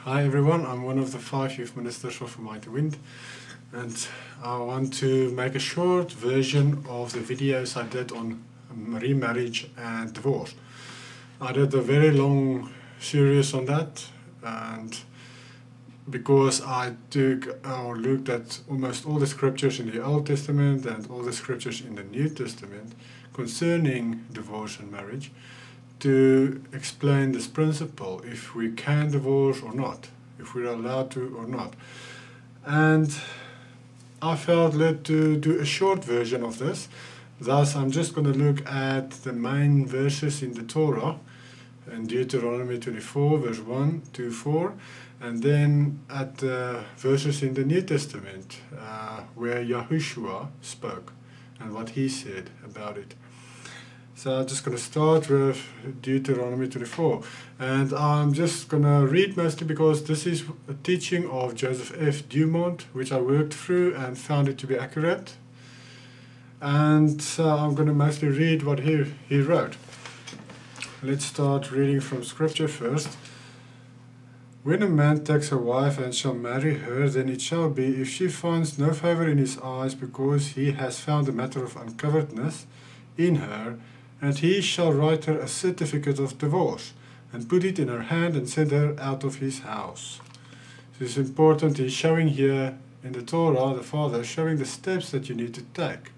Hi everyone, I'm one of the 5 youth ministers of YAHUWAH, and I want to make a short version of the videos I did on remarriage and divorce. I did a very long series on that, and because I took or looked at almost all the scriptures in the Old Testament and all the scriptures in the New Testament concerning divorce and marriage, to explain this principle, if we can divorce or not, if we're allowed to or not. And I felt led to do a short version of this. Thus, I'm just going to look at the main verses in the Torah, in Deuteronomy 24, verse 1 to 4, and then at the verses in the New Testament, where Yahushua spoke and what he said about it. So I'm just going to start with Deuteronomy 24, and I'm just going to read mostly because this is a teaching of Joseph F. Dumont, which I worked through and found it to be accurate. And so I'm going to mostly read what he wrote. Let's start reading from scripture first. When a man takes a wife and shall marry her, then it shall be, if she finds no favor in his eyes, because he has found a matter of uncoveredness in her, and he shall write her a certificate of divorce, and put it in her hand, and send her out of his house. This is important. He's showing here in the Torah, the father, showing the steps that you need to take.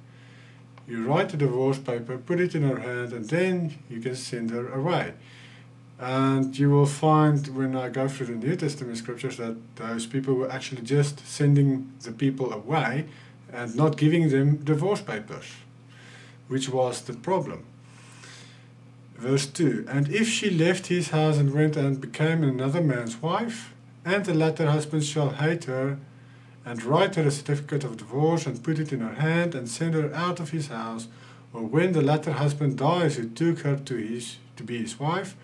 You write the divorce paper, put it in her hand, and then you can send her away. And you will find, when I go through the New Testament scriptures, that those people were actually just sending the people away and not giving them divorce papers, which was the problem. Verse 2, and if she left his house and went and became another man's wife, and the latter husband shall hate her, and write her a certificate of divorce, and put it in her hand, and send her out of his house, or when the latter husband dies who took her to be his wife,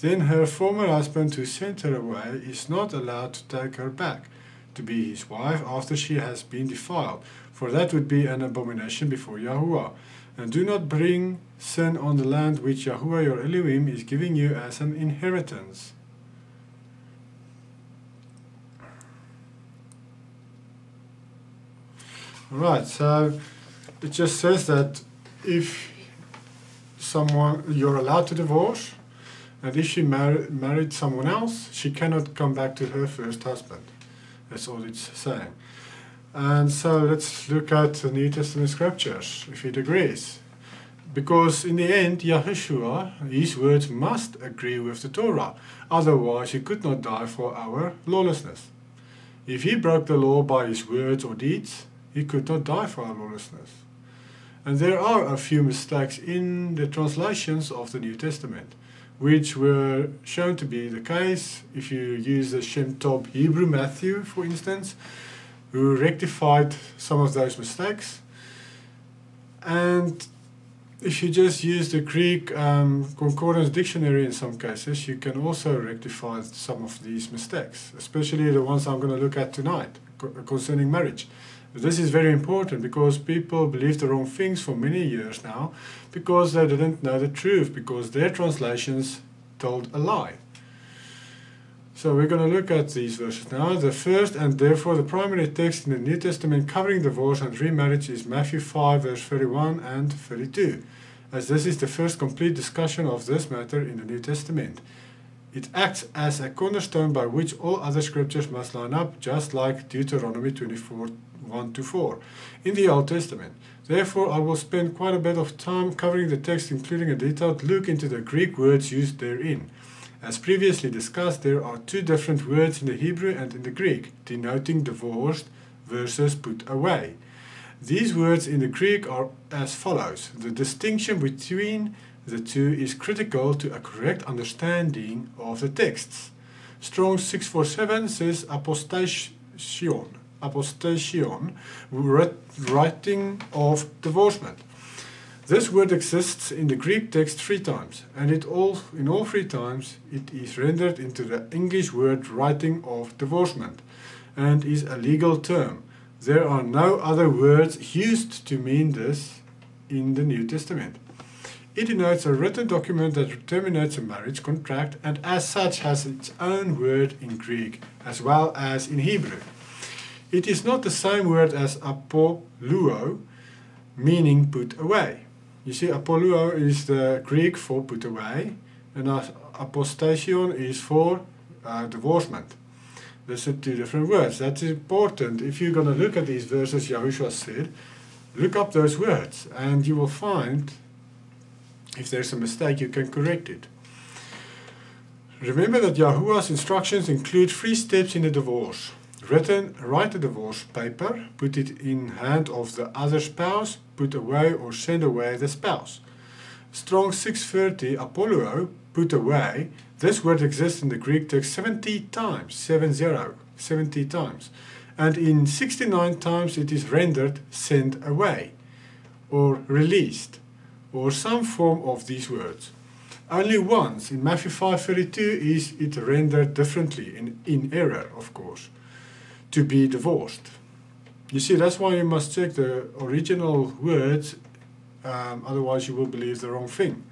then her former husband who sent her away is not allowed to take her back to be his wife after she has been defiled, for that would be an abomination before Yahuwah. And do not bring sin on the land which Yahuwah your Elohim is giving you as an inheritance. Alright, so it just says that if you're allowed to divorce, and if she married someone else, she cannot come back to her first husband. That's all it's saying. And so let's look at the New Testament scriptures, if it agrees. Because in the end, Yahushua, his words must agree with the Torah. Otherwise, he could not die for our lawlessness. If he broke the law by his words or deeds, he could not die for our lawlessness. And there are a few mistakes in the translations of the New Testament, which were shown to be the case if you use the Shem Tov Hebrew Matthew, for instance, who rectified some of those mistakes. And if you just use the Greek Concordance Dictionary in some cases, you can also rectify some of these mistakes, especially the ones I'm going to look at tonight concerning marriage. This is very important because people believe the wrong things for many years now because they didn't know the truth, because their translations told a lie. So we're going to look at these verses now. The first and therefore the primary text in the New Testament covering divorce and remarriage is Matthew 5 verse 31 and 32, as this is the first complete discussion of this matter in the New Testament. It acts as a cornerstone by which all other scriptures must line up, just like Deuteronomy 24 1 to 4 in the Old Testament. Therefore I will spend quite a bit of time covering the text, including a detailed look into the Greek words used therein. As previously discussed, there are two different words in the Hebrew and in the Greek, denoting divorced versus put away. These words in the Greek are as follows. The distinction between the two is critical to a correct understanding of the texts. Strong's 647 says apostation, writing of divorcement. This word exists in the Greek text 3 times, and in all 3 times it is rendered into the English word writing of divorcement, and is a legal term. There are no other words used to mean this in the New Testament. It denotes a written document that terminates a marriage contract and as such has its own word in Greek as well as in Hebrew. It is not the same word as apoluo, meaning put away. You see, apoluo is the Greek for put away, and apostation is for divorcement. These are two different words. That's important. If you're going to look at these verses, Yahushua said, look up those words, and you will find if there's a mistake, you can correct it. Remember that Yahuwah's instructions include 3 steps in a divorce. Write a divorce paper, put it in hand of the other spouse, put away or send away the spouse. Strong 630, apoluo, put away. This word exists in the Greek text 70 times, 70 times. And in 69 times it is rendered sent away, or released, or some form of these words. Only once, in Matthew 5:32, is it rendered differently, in error, of course, to be divorced. You see, that's why you must check the original words, otherwise you will believe the wrong thing.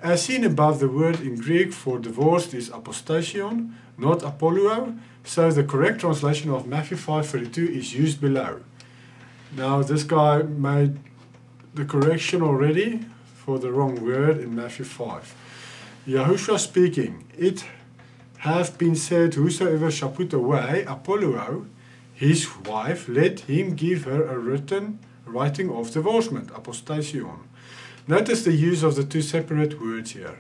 As seen above, the word in Greek for divorced is apostation, not apoluo, so the correct translation of Matthew 5:32 is used below. Now, this guy made the correction already for the wrong word in Matthew 5. Yahushua speaking, it have been said, whosoever shall put away apoluo, his wife, let him give her a writing of divorcement, apostation. Notice the use of the 2 separate words here.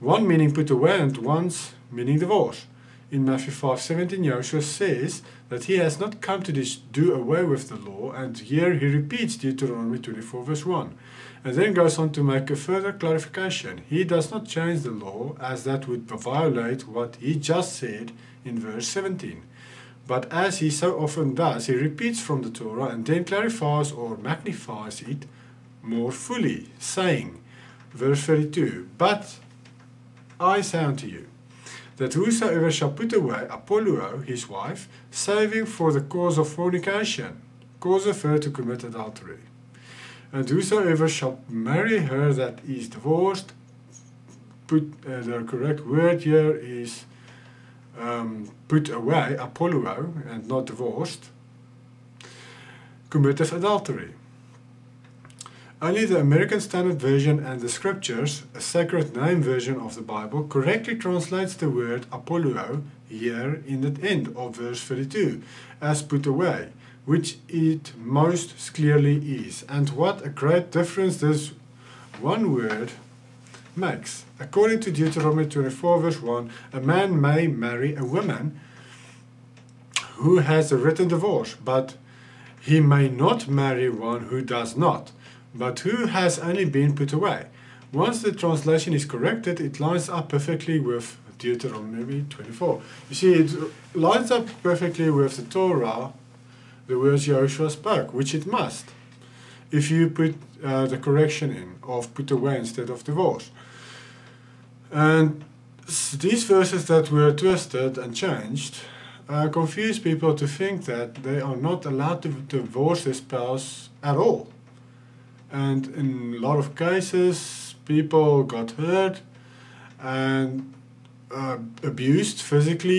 One meaning put away and one's meaning divorce. In Matthew 5:17, Yahushua says that he has not come to do away with the law, and here he repeats Deuteronomy 24 verse 1, and then goes on to make a further clarification. He does not change the law, as that would violate what he just said in verse 17. But as he so often does, he repeats from the Torah and then clarifies or magnifies it more fully, saying, verse 32, but I say unto you, that whosoever shall put away apoluo, his wife, saving for the cause of fornication, causeth her to commit adultery. And whosoever shall marry her that is divorced, the correct word here is put away, apoluo, and not divorced, committeth adultery. Only the American Standard Version and the Scriptures, a Sacred Name version of the Bible, correctly translates the word apoluo here in the end of verse 32 as put away, which it most clearly is. And what a great difference this one word makes. According to Deuteronomy 24 verse 1, a man may marry a woman who has a written divorce, but he may not marry one who does not, but who has only been put away. Once the translation is corrected, it lines up perfectly with Deuteronomy 24. You see, it lines up perfectly with the Torah, the words Yahushua spoke, which it must, if you put the correction in of put away instead of divorce. And these verses that were twisted and changed confuse people to think that they are not allowed to divorce their spouse at all. And in a lot of cases, people got hurt and abused physically.